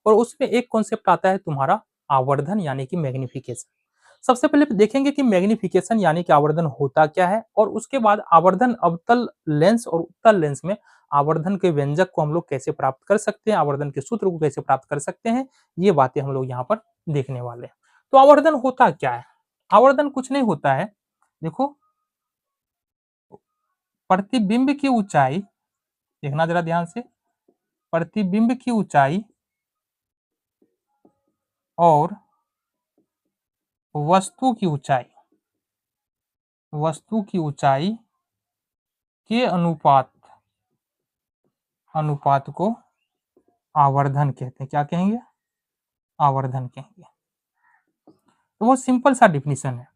और उसमें एक कॉन्सेप्ट आता है तुम्हारा आवर्धन यानी कि मैग्निफिकेशन। सबसे पहले देखेंगे कि मैग्निफिकेशन यानी कि आवर्धन होता क्या है, और उसके बाद आवर्धन अवतल लेंस और उत्तल लेंस में आवर्धन के व्यंजक को हम लोग कैसे प्राप्त कर सकते हैं, आवर्धन के सूत्र को कैसे प्राप्त कर सकते हैं, ये बातें हम लोग यहाँ पर देखने वाले हैं। तो आवर्धन होता क्या है? आवर्धन कुछ नहीं होता है, देखो, प्रतिबिंब की ऊंचाई, देखना जरा ध्यान से, प्रतिबिंब की ऊंचाई और वस्तु की ऊंचाई, वस्तु की ऊंचाई के अनुपात को आवर्धन कहते हैं। क्या कहेंगे? आवर्धन कहेंगे। तो वो सिंपल सा डिफिनीशन है।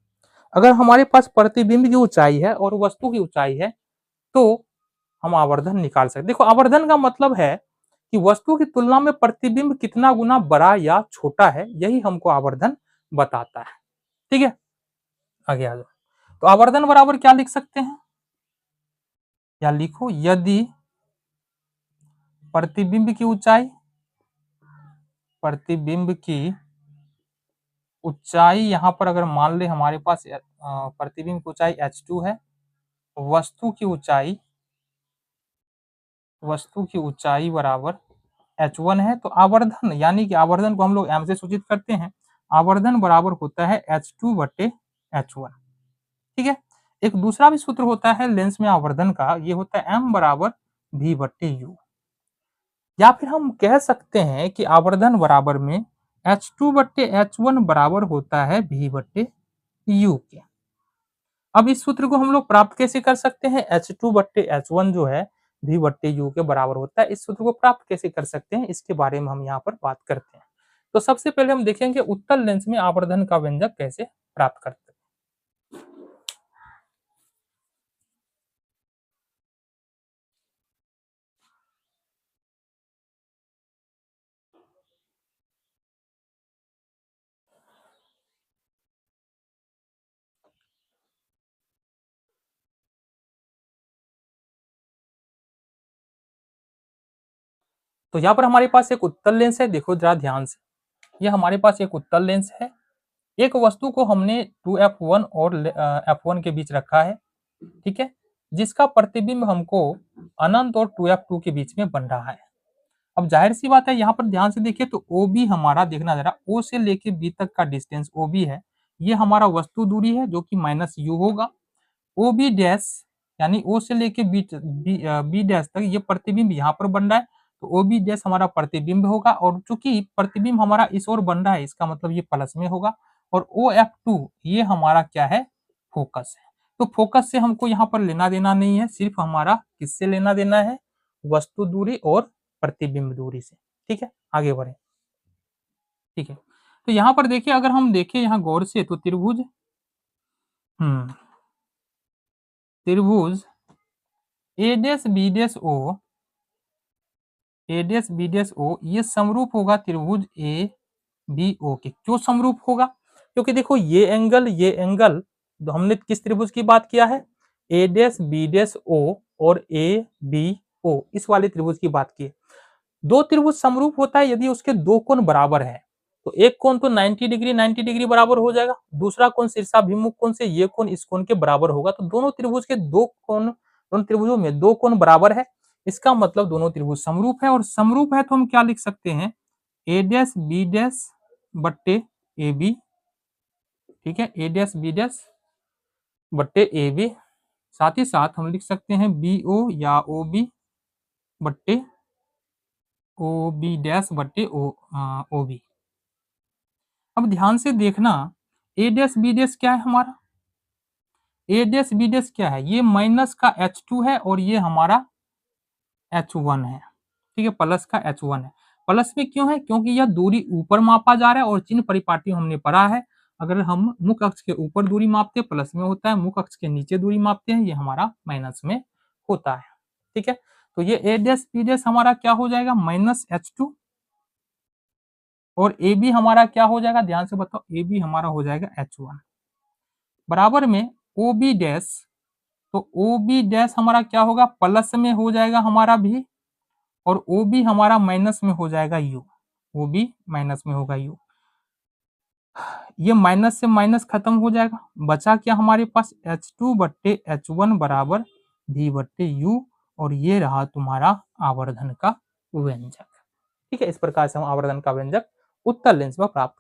अगर हमारे पास प्रतिबिंब की ऊंचाई है और वस्तु की ऊंचाई है तो हम आवर्धन निकाल सकते। देखो, आवर्धन का मतलब है कि वस्तु की तुलना में प्रतिबिंब कितना गुना बड़ा या छोटा है, यही हमको आवर्धन बताता है। ठीक है, आगे आ जाओ। तो आवर्धन बराबर क्या लिख सकते हैं, या लिखो, यदि प्रतिबिंब की ऊंचाई, प्रतिबिंब की ऊंचाई यहां पर अगर मान ले हमारे पास प्रतिबिंब की ऊंचाई h2 है, वस्तु की ऊंचाई, वस्तु की ऊंचाई बराबर h1 है, तो आवर्धन यानी कि आवर्धन को हम लोग m से सूचित करते हैं। आवर्धन बराबर होता है h2 बटे h1। ठीक है, एक दूसरा भी सूत्र होता है लेंस में आवर्धन का, ये होता है m बराबर v बटे u। या फिर हम कह सकते हैं कि आवर्धन बराबर में h2 बट्टे h1 बराबर होता है v बट्टे u के। अब इस सूत्र को हम लोग प्राप्त कैसे कर सकते हैं? h2 बट्टे h1 जो है v बट्टे u के बराबर होता है। इस सूत्र को प्राप्त कैसे कर सकते हैं, इसके बारे में हम यहाँ पर बात करते हैं। तो सबसे पहले हम देखेंगे उत्तल लेंस में आवर्धन का व्यंजक कैसे प्राप्त करते हैं। तो यहाँ पर हमारे पास एक उत्तल लेंस है, देखो जरा ध्यान से, ये हमारे पास एक उत्तल लेंस है। एक वस्तु को हमने 2f1 और f1 के बीच रखा है, ठीक है, जिसका प्रतिबिंब हमको अनंत और 2f2 के बीच में बन रहा है। अब जाहिर सी बात है, यहाँ पर ध्यान से देखिए तो OB हमारा, देखना जरा, O से लेके B तक का डिस्टेंस OB है, ये हमारा वस्तु दूरी है जो कि माइनस u होगा। OB डैश यानी O से लेके B डैश तक ये प्रतिबिंब यहाँ पर बन रहा है, तो OB डैश हमारा प्रतिबिंब होगा, और चूंकि प्रतिबिंब हमारा इस ओर बन रहा है, इसका मतलब ये प्लस में होगा। और OF2 ये हमारा क्या है? फोकस है। तो फोकस से हमको यहाँ पर लेना देना नहीं है, सिर्फ हमारा किससे लेना देना है? वस्तु दूरी और प्रतिबिंब दूरी से। ठीक है, आगे बढ़े। ठीक है, तो यहाँ पर देखिए, अगर हम देखें यहाँ गौर से, तो त्रिभुज त्रिभुज ए डैश बी डैश ओ, ए डैश बी डैश ओ ये समरूप होगा त्रिभुज ए बी ओ के। क्यों समरूप होगा? क्योंकि देखो ये एंगल तो हमने किस त्रिभुज की बात किया है? ए डैश बी डैश ओ और ए बी ओ, इस वाले त्रिभुज की बात की है। दो त्रिभुज समरूप होता है यदि उसके दो कोण बराबर है। तो एक कोण तो 90 डिग्री बराबर हो जाएगा, दूसरा कोण शीर्षाभिमुख कोण से ये कोण इस कोण के बराबर होगा। तो दोनों त्रिभुज के दो कोण, दोनों त्रिभुजों में दो कोण बराबर है, इसका मतलब दोनों त्रिभुज समरूप है। और समरूप है तो हम क्या लिख सकते हैं? ए डैश बी डैश बट्टे ए बी, ठीक है, ए डैश बी डैश बट्टे ए बी। साथ ही साथ हम लिख सकते हैं बी ओ या ओ बी बट्टे ओ बी डैश बट्टे ओ बी। अब ध्यान से देखना, ए डैश बी डैश क्या है हमारा? ए डैश बी डैश क्या है? ये माइनस का h2 है और ये हमारा h1 है, ठीक है, प्लस का h1 है। प्लस में क्यों है? क्योंकि यह दूरी ऊपर मापा जा रहा है, और चिन्ह परिपाटी हमने पढ़ा है, अगर हम मुख्य अक्ष के ऊपर दूरी मापते हैं प्लस में होता है, मुख्य अक्ष के नीचे दूरी मापते हैं ये हमारा माइनस में होता है। ठीक है, तो ये ए डैश बी डैश हमारा क्या हो जाएगा? माइनस h2, और ए बी हमारा क्या हो जाएगा? ध्यान से बताओ, ए बी हमारा हो जाएगा h1 बराबर में ओ बी डैश। तो ओ बी डैश हमारा क्या होगा? प्लस में हो जाएगा हमारा भी, और ओ बी हमारा माइनस में हो जाएगा यू। वो भी माइनस में होगा यू। ये माइनस से माइनस खत्म हो जाएगा, बचा क्या हमारे पास H2/H1 बराबर V/U, और ये रहा तुम्हारा आवर्धन का व्यंजक। ठीक है, इस प्रकार से हम आवर्धन का व्यंजक उत्तल लेंस में प्राप्त